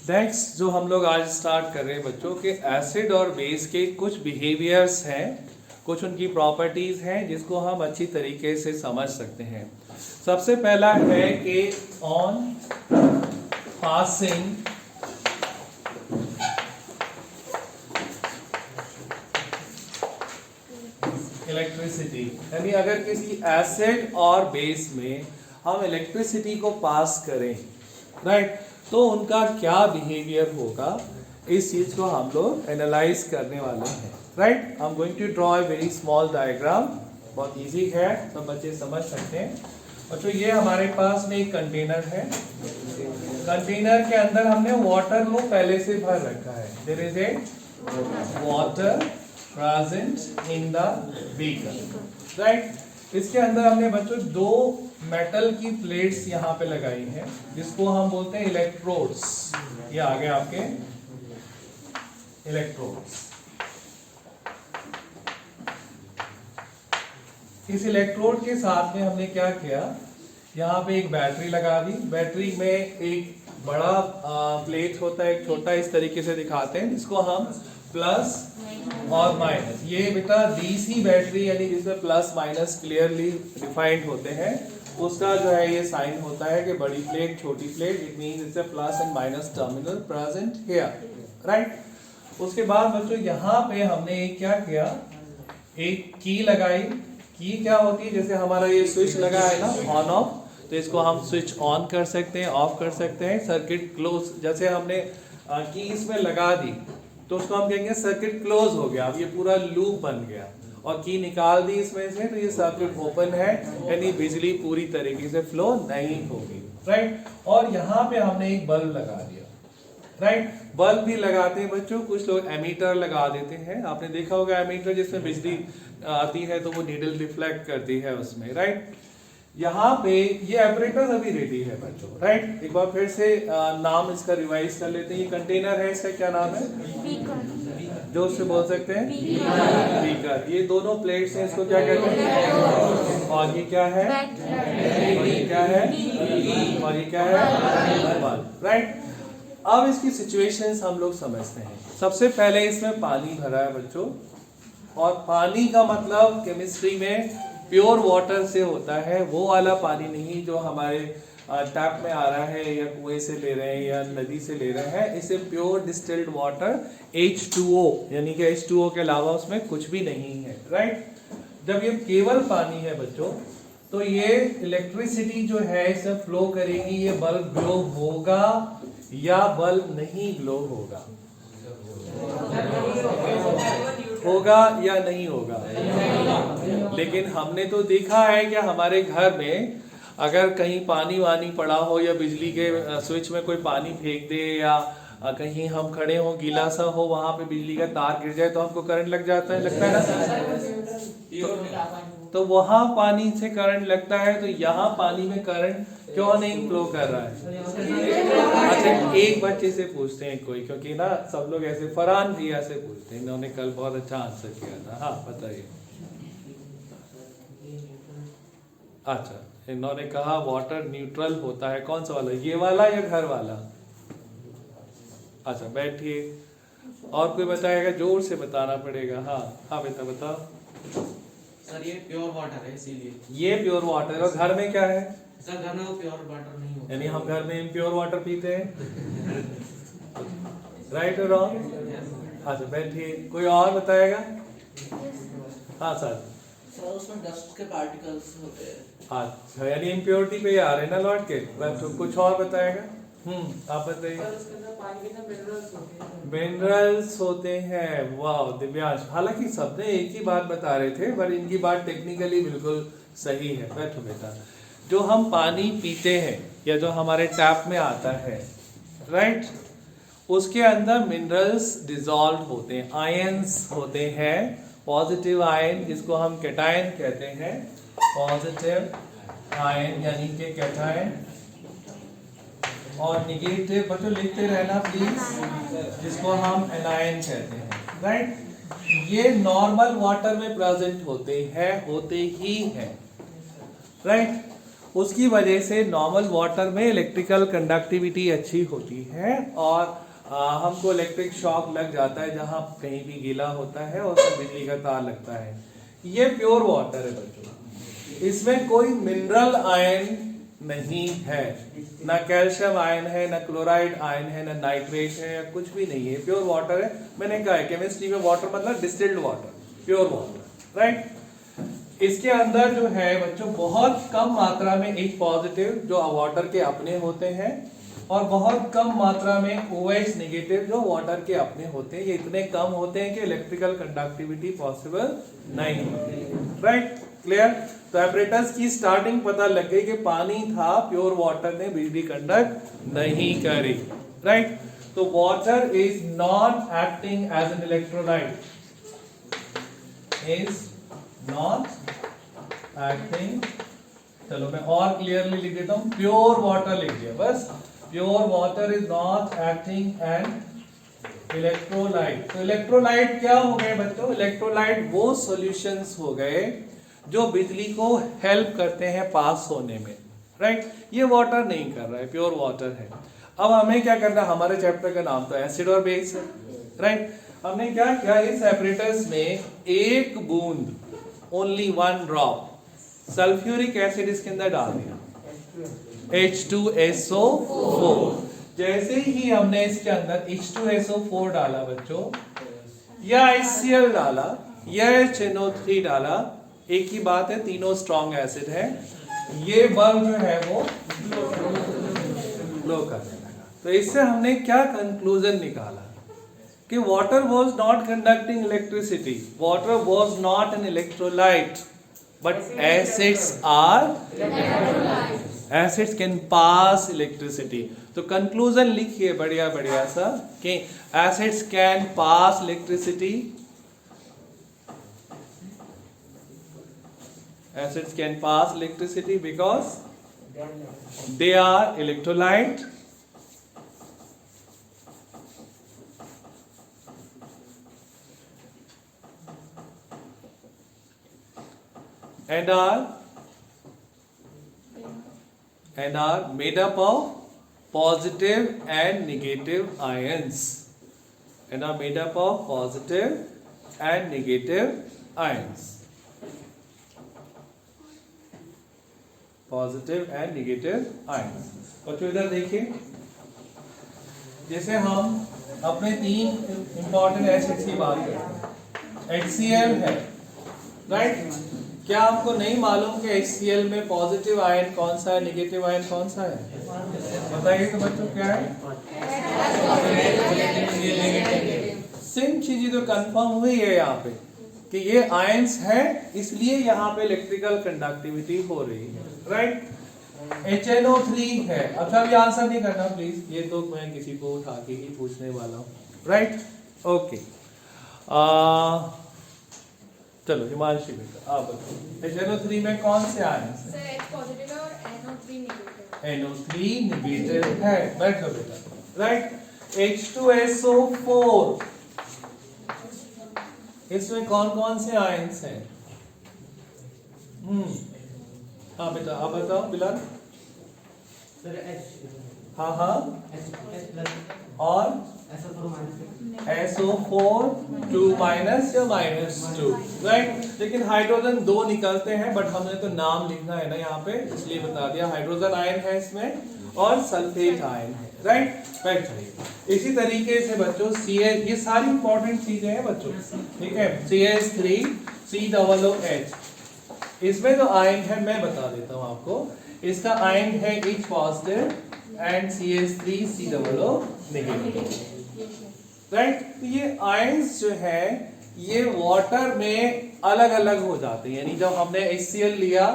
Next जो हम लोग आज स्टार्ट कर रहे हैं बच्चों के एसिड और बेस के कुछ बिहेवियर्स हैं, कुछ उनकी प्रॉपर्टीज हैं जिसको हम अच्छी तरीके से समझ सकते हैं। सबसे पहला है कि ऑन पासिंग इलेक्ट्रिसिटी, यानी अगर किसी एसिड और बेस में हम इलेक्ट्रिसिटी को पास करें, राइट, तो उनका क्या बिहेवियर होगा, इस चीज को हम लोग एनालाइज करने वाले हैं। Right, I am going to draw a very small diagram, बहुत इजी है, सब बच्चे समझ सकते हैं। और तो ये हमारे पास में एक कंटेनर है, कंटेनर के अंदर हमने वाटर को पहले से भर रखा है। There is a water present in the beaker, right. इसके अंदर हमने बच्चों दो मेटल की प्लेट्स यहाँ पे लगाई हैं जिसको हम बोलते हैं इलेक्ट्रोड्स। ये आगे आपके इलेक्ट्रोड्स। इस इलेक्ट्रोड के साथ में हमने क्या किया, यहाँ पे एक बैटरी लगा दी। बैटरी में एक बड़ा प्लेट होता है, एक छोटा, इस तरीके से दिखाते हैं, जिसको हम प्लस और माइनस, ये बेटा डीसी बैटरी यानी जिसमें प्लस माइनस क्लियरली डिफाइंड होते हैं, उसका जो है ये साइन होता है कि बड़ी प्लेट छोटी plate, it means it's a plus and minus terminal present here, right. उसके बाद बच्चों यहाँ पे हमने एक क्या किया, एक की लगाई। की क्या होती है, जैसे हमारा ये स्विच लगा है ना ऑन ऑफ, तो इसको हम स्विच ऑन कर सकते हैं, ऑफ कर सकते हैं। सर्किट क्लोज, जैसे हमने की इसमें लगा दी तो उसको हम कहेंगे सर्किट क्लोज हो गया, अब ये पूरा लूप बन गया। और की निकाल दी इसमें से तो ये सर्किट ओपन है, यानी बिजली पूरी तरीके से फ्लो नहीं होगी, राइट। और यहाँ पे हमने एक बल्ब लगा दिया, राइट। बल्ब भी लगाते हैं बच्चों, कुछ लोग एमीटर लगा देते हैं, आपने देखा होगा एमीटर जिसमें बिजली आती है तो वो नीडल रिफ्लेक्ट करती है उसमें, राइट। यहाँ पे ये एपरेटस अभी रेडी है बच्चों, राइट। एक बार फिर से नाम इसका रिवाइज कर लेते हैं। ये कंटेनर है, इसका क्या नाम है, जो उससे बोल सकते हैं बीकर। ये दोनों प्लेट्स हैं, इसको क्या कहते हैं, और ये क्या है, और ये क्या है, और ये क्या है, बल्ब, राइट। अब इसकी सिचुएशंस हम लोग समझते हैं। सबसे पहले इसमें पानी भरा है बच्चों, और पानी का मतलब केमिस्ट्री में प्योर वाटर से होता है, वो वाला पानी नहीं जो हमारे टैप में आ रहा है या कुएं से ले रहे हैं या नदी से ले रहे हैं। इसे प्योर डिस्टिल्ड वाटर H2O, यानी कि H2O के अलावा उसमें कुछ भी नहीं है, राइट। जब ये केवल पानी है बच्चों, तो ये इलेक्ट्रिसिटी जो है इसे फ्लो करेगी। ये बल्ब ग्लो होगा या बल्ब नहीं ग्लो होगा, होगा या नहीं होगा। लेकिन हमने तो देखा है कि हमारे घर में अगर कहीं पानी वानी पड़ा हो या बिजली के स्विच में कोई पानी फेंक दे या कहीं हम खड़े हो गीला सा हो, वहां पे बिजली का तार गिर जाए तो हमको करंट लग जाता है, लगता है ना। तो वहां पानी से करंट लगता है, तो यहाँ पानी में करंट क्यों नहीं फ्लो कर रहा है। अच्छा, एक बच्चे से पूछते हैं कोई, क्योंकि ना सब लोग ऐसे, फरहान भैया से पूछते हैं, इन्होंने कल बहुत अच्छा आंसर किया था। हाँ बताइए। अच्छा, इन्होंने कहा वाटर न्यूट्रल होता है, कौन सा वाला, ये वाला या घर वाला। अच्छा बैठिए, और कोई बताएगा, जोर से बताना पड़ेगा। हाँ हाँ बेटा बताओ। सर ये प्योर वाटर है, इसीलिए ये प्योर वाटर है। और घर में क्या है, सर घर में वो प्योर वाटर नहीं होता, यानी हम घर में इम्प्योर वाटर पीते हैं, राइट और रॉन्ग। अच्छा बैठिए, कोई और बताएगा। हाँ सर उसमें डस्ट के पार्टिकल्स होते हैं। अच्छा, यानी इम्प्योरिटी पे आ रहे हैं ना लौट के। तो कुछ और बताएगा। आप बताइए। मिनरल्स होते हैं, वाह दिव्यांश। हालांकि सबने एक ही बात बता रहे थे, पर इनकी बात टेक्निकली बिल्कुल सही है। बैठो बेटा, जो हम पानी पीते हैं या जो हमारे टैप में आता है, राइट, उसके अंदर मिनरल्स डिसॉल्व होते हैं, आयंस होते हैं। पॉजिटिव आयन जिसको हम कैटायन कहते हैं, पॉजिटिव आयन यानी कि कैटायन, और निगेटिव बच्चों लिखते रहना प्लीज, जिसको हम एनायन कहते हैं, राइट। ये नॉर्मल वाटर में प्रेजेंट होते हैं, होते ही हैं, राइट। उसकी वजह से नॉर्मल वाटर में इलेक्ट्रिकल कंडक्टिविटी अच्छी होती है और हमको इलेक्ट्रिक शॉक लग जाता है जहाँ कहीं भी गीला होता है और उसमें बिजली का तार लगता है। ये प्योर वाटर है बच्चों, इसमें कोई मिनरल आयन नहीं है, ना कैल्शियम आयन है, ना क्लोराइड आयन है, ना नाइट्रेट है, या कुछ भी नहीं है। प्योर वाटर है। मैंने कहा है केमिस्ट्री में वाटर मतलब distilled water, pure water, right. इसके अंदर जो है बच्चों बहुत कम मात्रा में एक पॉजिटिव जो वाटर के अपने होते हैं और बहुत कम मात्रा में OH नेगेटिव जो वाटर के अपने होते हैं। ये इतने कम होते हैं कि इलेक्ट्रिकल कंडक्टिविटी पॉसिबल नहीं होती, राइट, क्लियर। तो एपरेटस की स्टार्टिंग पता लग गई कि पानी था, प्योर वाटर ने बिजली कंडक्ट नहीं करी, राइट। तो water is not acting as an electrolyte, is not acting, चलो मैं और क्लियरली लिख देता हूं, प्योर वाटर लिख दिया बस। Pure water is not acting an electrolyte. तो इलेक्ट्रोलाइट क्या हो गए बच्चों? इलेक्ट्रोलाइट वो सॉल्यूशंस हो गए जो बिजली को हेल्प करते हैं पास होने में, राइट। ये वाटर नहीं कर रहा है, प्योर वाटर है। अब हमें क्या करना है? हमारे चैप्टर का नाम तो एसिड और बेस है, राइट। हमने क्या किया, इस एपरेटस में एक बूंद, ओनली 1 ड्रॉप सल्फ्यूरिक एसिड इसके अंदर डाल दिया, H2SO4। जैसे ही हमने इसके अंदर H2SO4 डाला बच्चों, या HCl डाला या HNO3 डाला, एक ही बात है, तीनों स्ट्रॉन्ग एसिड है, ये बल्ब जो है वो ग्लो करने लगा। तो इससे हमने क्या कंक्लूजन निकाला कि water was not conducting electricity, water was not an electrolyte, but acids are, acids can pass electricity. तो कंक्लूजन लिखिए बढ़िया बढ़िया सा कि acids can pass electricity, acids can pass electricity because they are electrolyte and are made up of positive and negative ions, and are made up of positive and negative ions, positive and negative ions. बच्चों इधर देखिए, जैसे हम अपने 3 important acids की बात करते हैं, HCl है, राइट। क्या आपको नहीं मालूम कि HCl में पॉजिटिव आयन कौन सा है, नेगेटिव आयन कौन सा है? बताइए तो बच्चों, क्या है? सेम चीज तो कंफर्म हुई है यहाँ पे कि ये आयंस है, इसलिए यहाँ पे इलेक्ट्रिकल कंडक्टिविटी हो रही है, राइट। HNO3 है। अच्छा अभी आंसर नहीं करना प्लीज, ये तो मैं किसी को उठा के ही पूछने वाला हूँ, राइट, ओके। चलो हिमांशी बेटा आप बताओ, HNO3 में कौन से आयंस हैं? H पॉजिटिव है और NO3 नेगेटिव है। NO3 नेगेटिव है, बैठ जाओ बेटा, राइट। H2SO4, इसमें कौन कौन से आयंस हैं? हाँ बेटा आप बताओ बिलाल। हाँ हाँ, और SO4 2 माइनस या -2, राइट। लेकिन हाइड्रोजन 2 निकलते हैं, बट हमने तो नाम लिखना है ना यहाँ पे, इसलिए बता दिया। हाइड्रोजन आयन है इसमें और सल्फेट आयन है, राइट। बैठ जाइए। इसी तरीके से बच्चों CH, ये सारी इंपॉर्टेंट चीजें हैं बच्चों, ठीक है। CH3 COOH, इसमें जो आयन है मैं बता देता हूँ आपको। इसका आयन है H positive and CH3 COO negative, right. तो ये आयंस जो है ये वाटर में अलग अलग हो जाते हैं, यानी जब हमने HCl लिया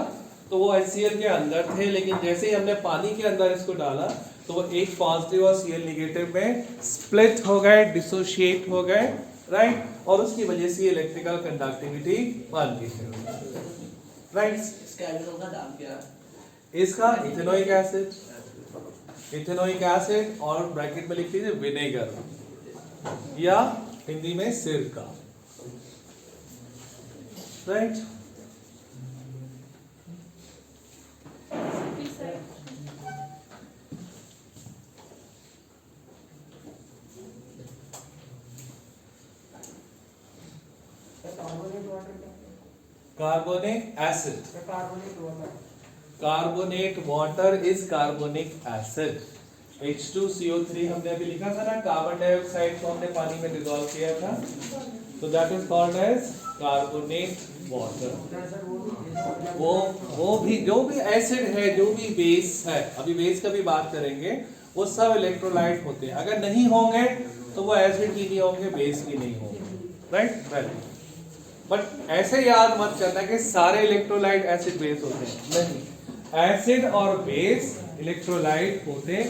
तो वो HCl के अंदर थे, लेकिन जैसे ही हमने पानी के अंदर इसको डाला तो वो H पॉजिटिव और Cl नेगेटिव में स्प्लिट हो गए, डिसोशिएट हो गए, राइट। और उसकी वजह से इलेक्ट्रिकल कंडक्टिविटी बन गई, राइट। इसके एल्कोहल का नाम क्या है? इसका इथेनोइक एसिड, इथेनोइक एसिड, और ब्रैकेट में लिख लीजिए विनेगर, या हिंदी में सिरका, right. Carbonic acid. Carbonate water is carbonic acid. H2CO3 हमने अभी लिखा था ना, कार्बन डाइऑक्साइड को हमने पानी में डिसॉल्व किया था, तो that is called as carbonate water. वो भी जो भी एसिड है, जो भी बेस है, अभी बेस का भी बात करेंगे, वो सब इलेक्ट्रोलाइट होते हैं. अगर नहीं होंगे तो वो एसिड भी नहीं होंगे, बेस भी नहीं होंगे, राइट. वेल, बट ऐसे याद मत करना कि सारे इलेक्ट्रोलाइट एसिड बेस होते हैं, नहीं. एसिड और बेस इलेक्ट्रोलाइट होते हैं,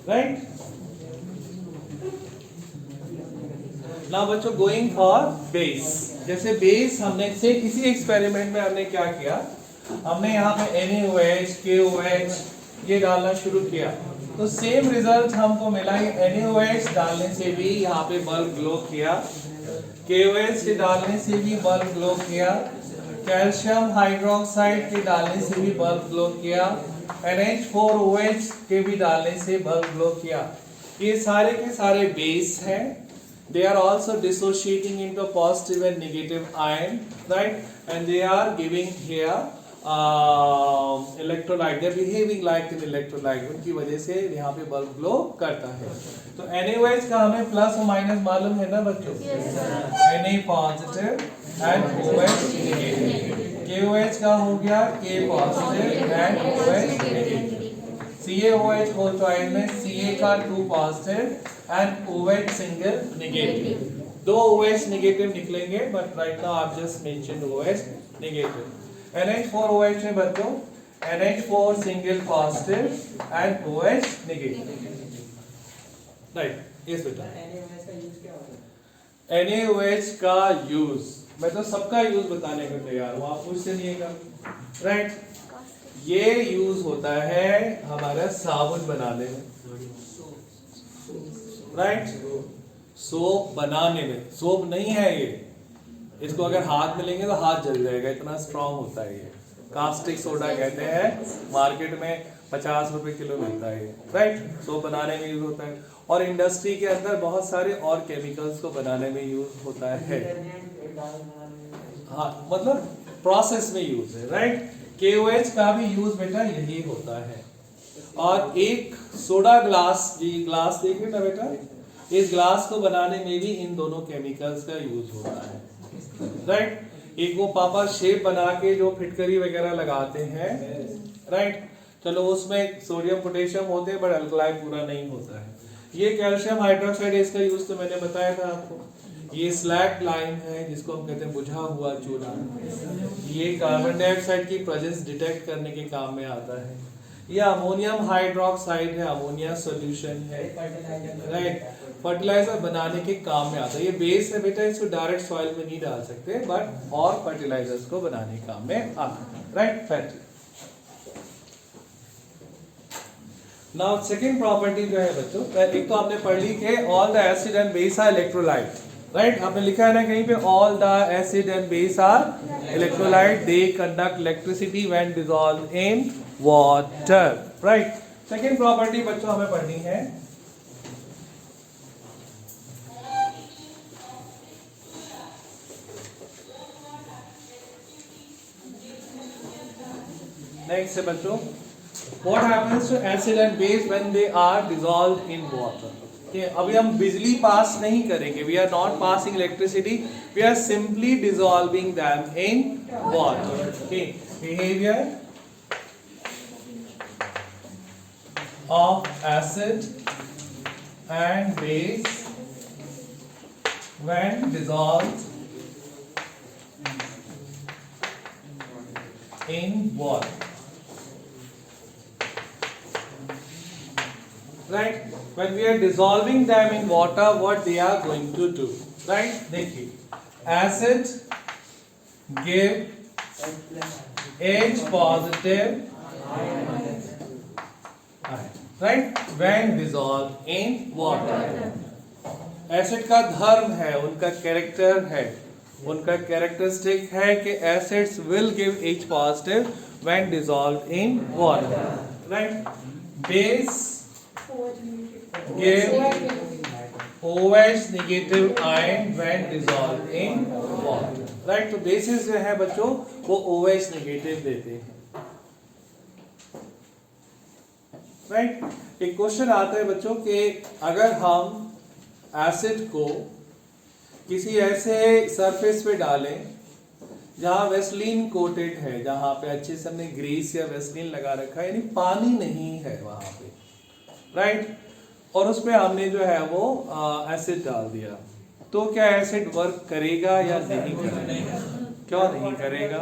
राइट. नाउ बच्चों, गोइंग फॉर बेस. जैसे बेस हमने से किसी एक्सपेरिमेंट में हमने क्या किया, हमने यहाँ पे NaOH, KOH ये डालना शुरू किया, तो सेम रिजल्ट हमको मिला. NaOH डालने से भी यहाँ पे बल्ब ग्लो किया, KOH के डालने से भी बल्ब ग्लो किया, कैल्शियम हाइड्रोक्साइड के डालने से भी बल्ब ग्लो किया, NH4OH के भी डालने से बल्ब ग्लो किया. ये सारे के सारे बेस हैं. They are also dissociating into positive and negative ion, right? And they are giving here electrolyte. They are behaving like an electrolyte. उनकी वजह से यहाँ पे बल्ब ग्लो करता है. तो NaOH का हमें प्लस और माइनस मालूम है ना बच्चों? Na positive and OH negative. KOH का हो गया K positive and OH negative. CaOH हो चॉइस में Ca का 2 positive and OH single negative. 2 OH negative निकलेंगे, बट राइट नाउ आप just mention OH negative. NH4OH में बच्चों NH4 single positive and OH negative, right. Yes बेटा, NaOH का use मैं तो सबका यूज बताने को तैयार हूँ, आप मुझसे नहीं कर, राइट. ये यूज होता है हमारा साबुन बनाने में, राइट. सोप बनाने में. सोप नहीं है ये, इसको अगर हाथ में लेंगे तो हाथ जल जाएगा, इतना स्ट्रांग होता है ये. कास्टिक सोडा कहते हैं, मार्केट में 50 रुपए किलो मिलता है ये, राइट. सोप बनाने में यूज होता है, और इंडस्ट्री के अंदर बहुत सारे और केमिकल्स को बनाने में यूज होता है. हाँ, मतलब प्रोसेस में यूज है, राइट. KOH का भी यूज बेटा यही होता है. और एक सोडा ग्लास, ये ग्लास देखिए ना बेटा, इस ग्लास को बनाने में भी इन दोनों केमिकल्स का यूज होता है, राइट. एक वो पापा शेप बना के जो फिटकरी वगैरह लगाते हैं, राइट. चलो उसमें सोडियम पोटेशियम होते हैं, बट अल्कलाई पूरा नहीं होता है. ये कैल्शियम हाइड्रोक्साइड, इसका यूज तो मैंने बताया था आपको. ये स्लैक लाइन है जिसको हम कहते हैं बुझा हुआ चूल्हा. ये कार्बन डाइऑक्साइड की प्रेजेंस डिटेक्ट करने के काम में आता है. ये अमोनियम हाइड्रोक्साइड है, अमोनिया सॉल्यूशन है, राइट. फर्टिलाइजर बनाने के काम में आता है. ये बेस है बेटा, इसको डायरेक्ट सॉइल में नहीं डाल सकते, बट और फर्टिलाइजर्स को बनाने के काम में आता है, right. Fat. Now second property जो है बच्चों, एक तो आपने पढ़ ली कि all the acid and base are electrolyte, right. आपने लिखा है ना कहीं पे, all the acid and base are electrolyte, they conduct electricity when dissolve in water, right. Second property बच्चों हमें पढ़नी है. नेक्स्ट है बच्चों, what happens to acid and base when they are dissolved in water. Okay, अभी हम बिजली पास नहीं करेंगे, we are not passing electricity, we are simply dissolving them in water. Okay, behavior of acid and base when dissolved in water. Right, when we are dissolving them in water, what they are going to do, right. देखिए, acid give H positive ion, right, when dissolved in water. Acid का धर्म है, उनका character है, उनका characteristic है कि acids will give H positive when dissolved in water, right. Base give OH negative ion when dissolved in water. Right. तो basis जो है बच्चों वो OH नेगेटिव देते हैं, राइट। एक क्वेश्चन आता है बच्चों कि अगर हम एसिड को किसी ऐसे सरफेस पे डालें जहां वेस्लीन कोटेड है, जहां पे अच्छे से हमने ग्रीस या वेस्लीन लगा रखा है, यानी पानी नहीं है वहां पे, राइट, और उस पे हमने जो है वो एसिड डाल दिया, तो क्या एसिड वर्क करेगा या नहीं करेगा? क्यों नहीं करेगा?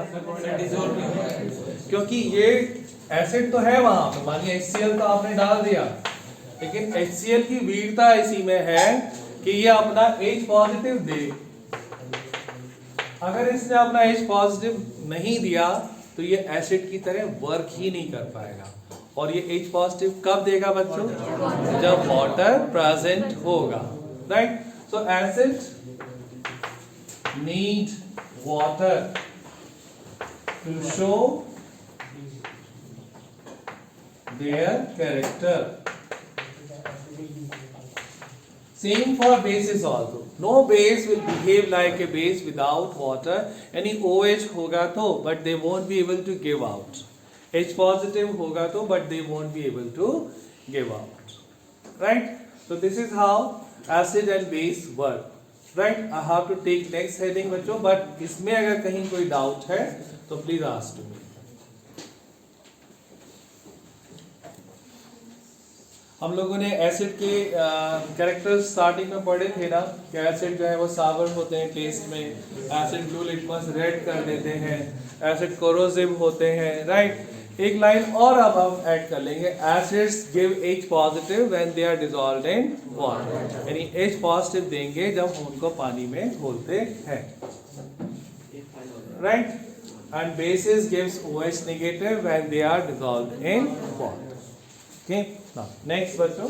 क्योंकि ये एसिड तो है वहां पे, मानिए HCl तो आपने डाल दिया, लेकिन HCl की वीरता इसी में है कि ये अपना H पॉजिटिव दे। अगर इसने अपना H पॉजिटिव नहीं दिया तो ये एसिड की तरह वर्क ही नहीं कर पाएगा। और ये H पॉजिटिव कब देगा बच्चों? जब वाटर प्रेजेंट होगा, right. So acid need water to show their character. Same for bases also. No base will behave like a base without water. Any OH होगा तो, but they won't be able to give out. H positive होगा तो, but they won't be able to give out. Right? So this is how acid and base work. Right? I have to take next heading बच्चों, but इसमें अगर कहीं कोई doubt है तो please ask to me. हम लोगों ने एसिड के कैरेक्टर्स स्टार्टिंग में पढ़े थे ना कि एसिड जो है वो सावर होते हैं टेस्ट में, एसिड ब्लू लिटमस रेड कर देते हैं, एसिड कोरोसिव होते हैं, राइट। एक लाइन और अब हम ऐड कर लेंगे, acids give H positive when they are dissolved in water, यानी H पॉजिटिव देंगे जब हम उनको पानी में घोलते हैं, right. And bases gives OH negative when they are dissolved in water. Okay, now next बच्चों,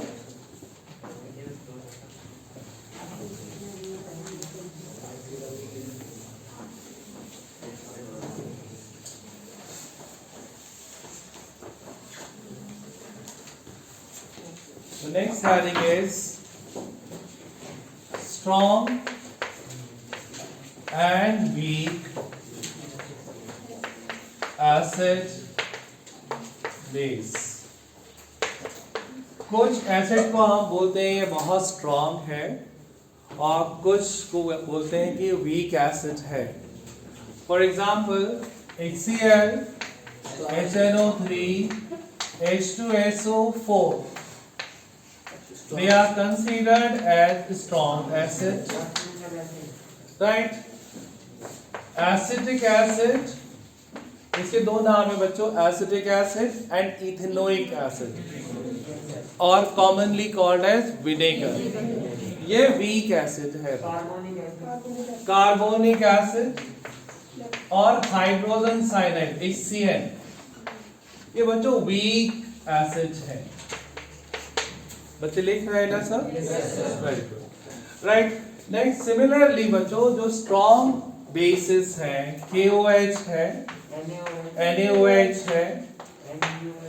the next heading is strong and weak acid base। कुछ एसिड को हम बोलते हैं ये बहुत स्ट्रॉन्ग है और कुछ को बोलते हैं कि वीक एसिड है। For example HCl, HNO3, H2SO4, they are considered as strong acid, right? Acetic acid, इसके दो नाम है बच्चों, acetic acid and ethanoic acid, और कॉमनली कॉल्ड एज विनेगर। ये वीक एसिड है, कार्बोनिक एसिड और हाइड्रोजन साइनाइड HCl, ये बच्चों वीक एसिड है। बच्चे लिख रहे हैं ना sir? Very good, right. Next similarly बच्चों जो स्ट्रॉन्ग बेसिस हैं, KOH है, NaOH है,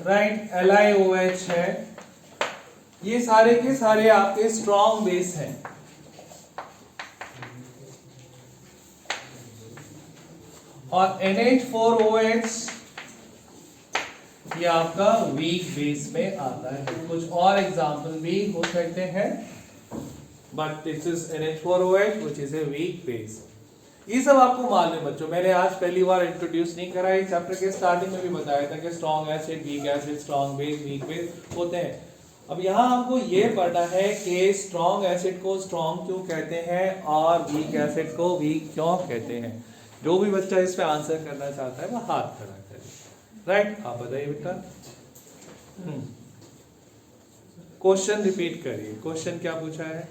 राइट, LiOH है, ये सारे के सारे आपके स्ट्रॉन्ग बेस हैं। और NH4OH ये आपका वीक बेस में आता है। कुछ और एग्जाम्पल भी हो सकते हैं, but this is NH4OH which is a weak base. ये सब आपको मालूम है बच्चों, मैंने आज पहली बार इंट्रोड्यूस नहीं करा, इस चैप्टर के स्टार्टिंग में भी बताया था कि strong acid, weak acid, strong base, weak base होते हैं। अब यहाँ हमको ये पढ़ना है कि स्ट्रॉन्ग एसिड को स्ट्रॉन्ग क्यों कहते हैं और वीक एसिड को वीक क्यों कहते हैं। जो भी बच्चा इस पे आंसर करना चाहता है वो हाथ खड़ा करे, राइट। आप बताइए बेटा, क्वेश्चन रिपीट करिए, क्वेश्चन क्या पूछा है?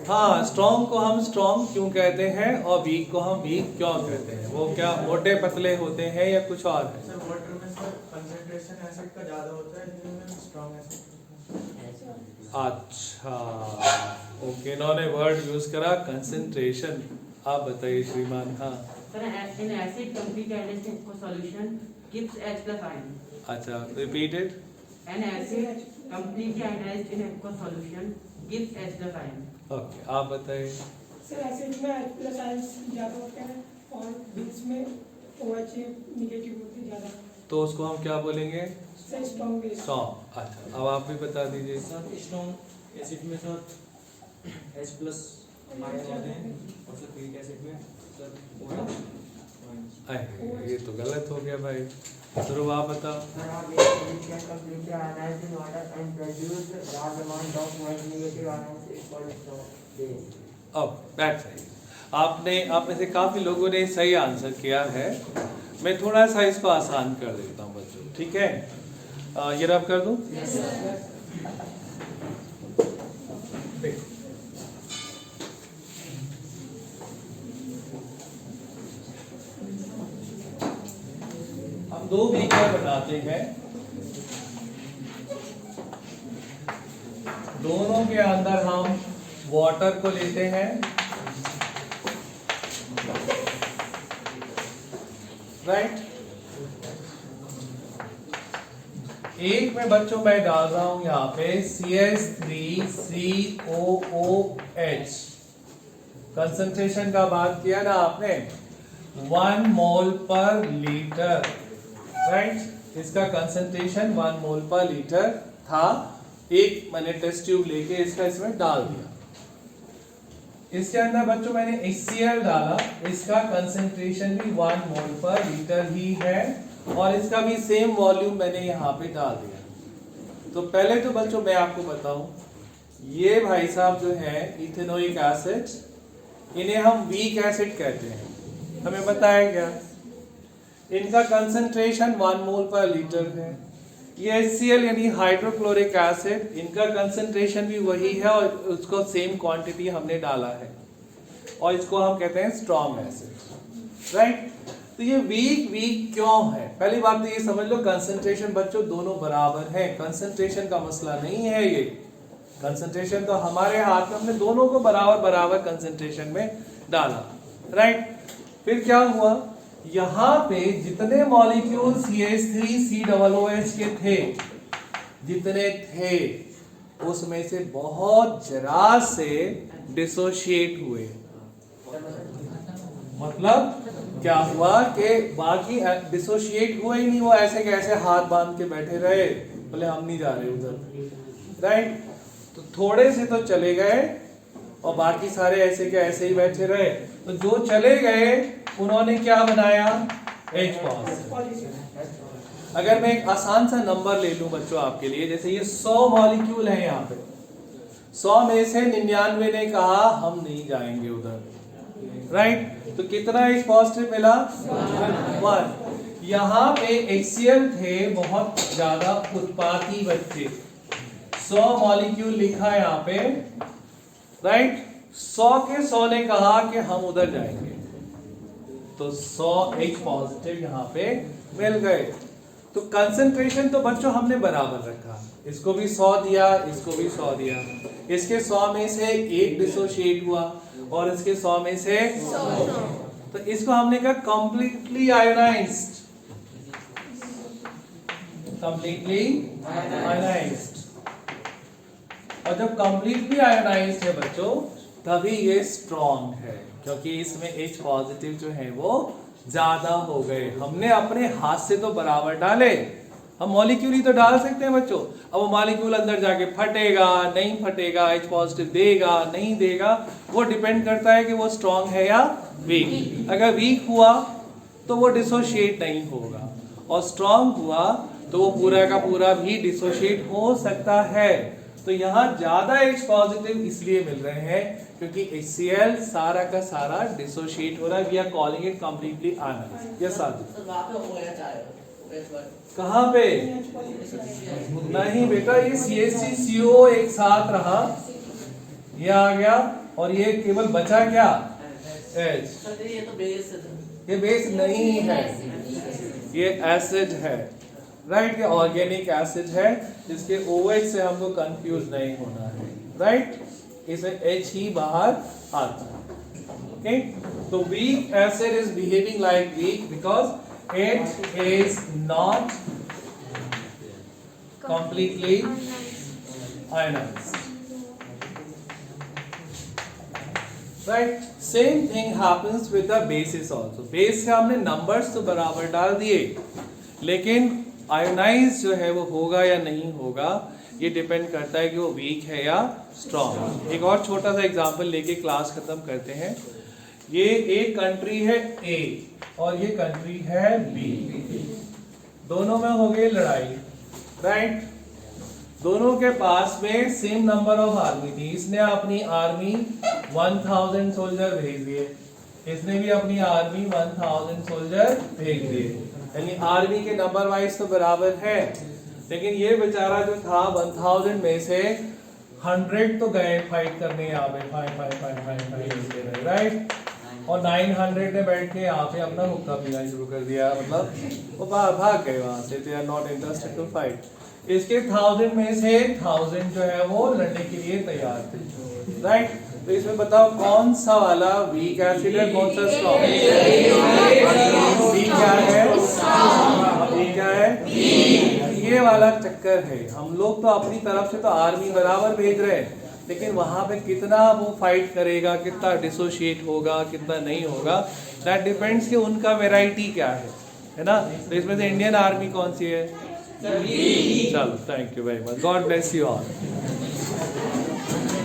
हाँ, स्ट्रॉन्ग को हम स्ट्रॉन्ग क्यों कहते हैं और वीक को हम वीक क्यों कहते हैं? वो क्या मोटे पतले होते हैं या कुछ और है? वाटर में सर कंसंट्रेशन एसिड का ज्यादा होता है, इसलिए स्ट्रॉन्ग एसिड। अच्छा, ओके, इन्होंने वर्ड यूज करा कंसंट्रेशन। आप बताइए श्रीमान। हाँ sir, in acid complete ionized aqueous solution gives H+ ion. अच्छा, repeat it. An acid completely ionized in aqueous solution gives H+ ion. Okay, आप बताइए। सर एसिड में H+ आयंस ज़्यादा होते हैं और बेस में OH नेगेटिव होते हैं ज़्यादा, तो उसको हम क्या बोलेंगे? Sir strong base. स्ट्रॉन्ग। अच्छा, अब आप भी बता दीजिए। सर स्ट्रॉन्ग एसिड में सर H+ आयन होते हैं और सल्फ्यूरिक एसिड में सर OH माइनस। ये तो गलत हो गया भाई। ध्रुव आप बताओ। Sir, our base can completely ionize in water and produce large amount of negative ions equal to base. अब बैठ सही, आप में से काफी लोगों ने सही आंसर किया है। मैं थोड़ा सा इसको आसान कर देता हूँ बच्चों, ठीक है? ये रब कर दूं? देखो, हम 2 बीकर बनाते हैं, दोनों के अंदर हम वाटर को लेते हैं, राइट? एक में बच्चों मैं डाल रहा हूं यहां पे CH3COOH। कंसंट्रेशन का बात किया ना आपने, 1 मोल पर लीटर, राइट? इसका कंसंट्रेशन 1 मोल पर लीटर था। एक मैंने टेस्ट ट्यूब लेके इसका इसमें डाल दिया। इसके अंदर बच्चों मैंने HCl डाला, इसका कंसंट्रेशन भी 1 मोल पर लीटर ही है और इसका भी सेम वॉल्यूम मैंने यहाँ पे डाल दिया। तो पहले तो बच्चों मैं आपको बताऊं, ये भाई साहब जो है इथेनोइक एसिड, इन्हें हम वीक एसिड कहते हैं। हमें बताया गया इनका कंसंट्रेशन 1 मोल पर लीटर है। ये HCl यानी हाइड्रोक्लोरिक एसिड, इनका कंसंट्रेशन भी वही है और उसको सेम क्वांटिटी हमने डाला है और इसको हम कहते हैं स्ट्रॉन्ग एसिड, राइट? तो ये वीक क्यों है? पहली बात तो ये समझ लो, कंसंट्रेशन बच्चों दोनों बराबर है, कंसंट्रेशन का मसला नहीं है। ये कंसंट्रेशन तो हमारे हाथ में, हमने दोनों को बराबर कंसंट्रेशन में डाला, राइट? फिर क्या हुआ, यहाँ पे जितने मॉलिक्यूल CH3COOH के थे, जितने थे उसमें से बहुत जरा से डिसोशिएट हुए। मतलब क्या हुआ कि बाकी डिसोशिएट हुए ही नहीं, वो ऐसे कैसे हाथ बांध के बैठे रहे, बोले हम नहीं जा रहे उधर, राइट? तो थोड़े से तो चले गए और बाकी सारे ऐसे के ऐसे ही बैठे रहे। तो जो चले गए उन्होंने क्या बनाया? H+। अगर मैं एक आसान सा नंबर ले लूं बच्चों आपके लिए, जैसे ये 100 मॉलिक्यूल है यहाँ पे, 100 में से 99 ने कहा हम नहीं जाएंगे उधर, राइट? तो कितना H+ मिला? 1। यहाँ पे HCl थे बहुत ज्यादा उत्पाती बच्चे, 100 मॉलिक्यूल लिखा है यहाँ पे, राइट? 100 के 100 ने कहा कि हम उधर जाएंगे, तो 100 H+ यहाँ पे मिल गए। तो कंसंट्रेशन तो बच्चों हमने बराबर रखा, इसको भी 100 दिया, इसको भी 100 दिया। इसके 100 में से एक डिसोशिएट हुआ और इसके 100 में से 100। तो इसको हमने कहा कंप्लीटली आयोनाइज्ड, कंप्लीटली आयोनाइज्ड। और जब कंप्लीटली आयोनाइज्ड है बच्चों, तभी ये स्ट्रॉन्ग है, क्योंकि इसमें H+ जो है वो ज्यादा हो गए। हमने अपने हाथ से तो बराबर डाले, हम मॉलिक्यूल ही तो डाल सकते हैं बच्चों। अब वो मॉलिक्यूल अंदर जाके फटेगा नहीं फटेगा, H+ देगा नहीं देगा, वो डिपेंड करता है कि वो स्ट्रॉन्ग है या वीक। अगर वीक हुआ तो वो डिसोशिएट नहीं होगा, और स्ट्रॉन्ग हुआ तो वो पूरा का पूरा भी डिसोशिएट हो सकता है। तो यहाँ ज्यादा H+ इसलिए मिल रहे हैं क्योंकि HCl सारा का सारा डिसोशिएट हो रहा है। We are calling it completely ionised. Yes Sajid, कहाँ पे? नहीं बेटा, ये CH3CO एक साथ रहा, ये आ गया और ये केवल बचा क्या? H। ये तो बेस है। ये बेस नहीं है, ये एसिड है, राइट? ये ऑर्गेनिक एसिड है जिसके OH से हमको कंफ्यूज नहीं होना है, राइट? इसे H ही बाहर आता है, ओके? तो weak acid is behaving like weak because it is not completely ionized. Right, same thing happens with the basis also. Base से हमने नंबर्स तो बराबर डाल दिए, लेकिन आयोनाइज जो है वो होगा या नहीं होगा ये डिपेंड करता है कि वो वीक है या स्ट्रॉन्ग। एक और छोटा सा एग्जांपल लेके क्लास खत्म करते हैं। ये एक कंट्री है ए और ये कंट्री है बी, दोनों में हो गई लड़ाई, राइट। दोनों के पास में सेम नंबर ऑफ आर्मी थी। इसने अपनी आर्मी 1000 सोल्जर भेज दिए, इसने भी अपनी आर्मी 1000 सोल्जर भेज दिए, यानी आर्मी के नंबर वाइज तो बराबर है, लेकिन ये बेचारा जो था 1000 में से 100 तो गए फाइट करने यहाँ पे, फाइट, राइट। और 900 ने बैठ के यहाँ पे अपना हुक्का पीना शुरू कर दिया, मतलब वो भाग गए वहां से, they are not interested to fight. इसके 1000 में से 1000 जो है वो लड़ने के लिए तैयार थे, राइट। तो इसमें बताओ कौन सा वाला वीक एसिड है, कौन सा स्ट्रॉन्ग है? बी क्या है? बी क्या है? ये वाला चक्कर है। हम लोग तो अपनी तरफ से तो आर्मी बराबर भेज रहे हैं, लेकिन वहां पे कितना वो फाइट करेगा, कितना डिसोशिएट होगा, कितना नहीं होगा, दैट डिपेंड्स कि उनका वैरायटी क्या है ना। तो इसमें से इंडियन आर्मी कौन सी है? चलो, thank you very much, God bless you all.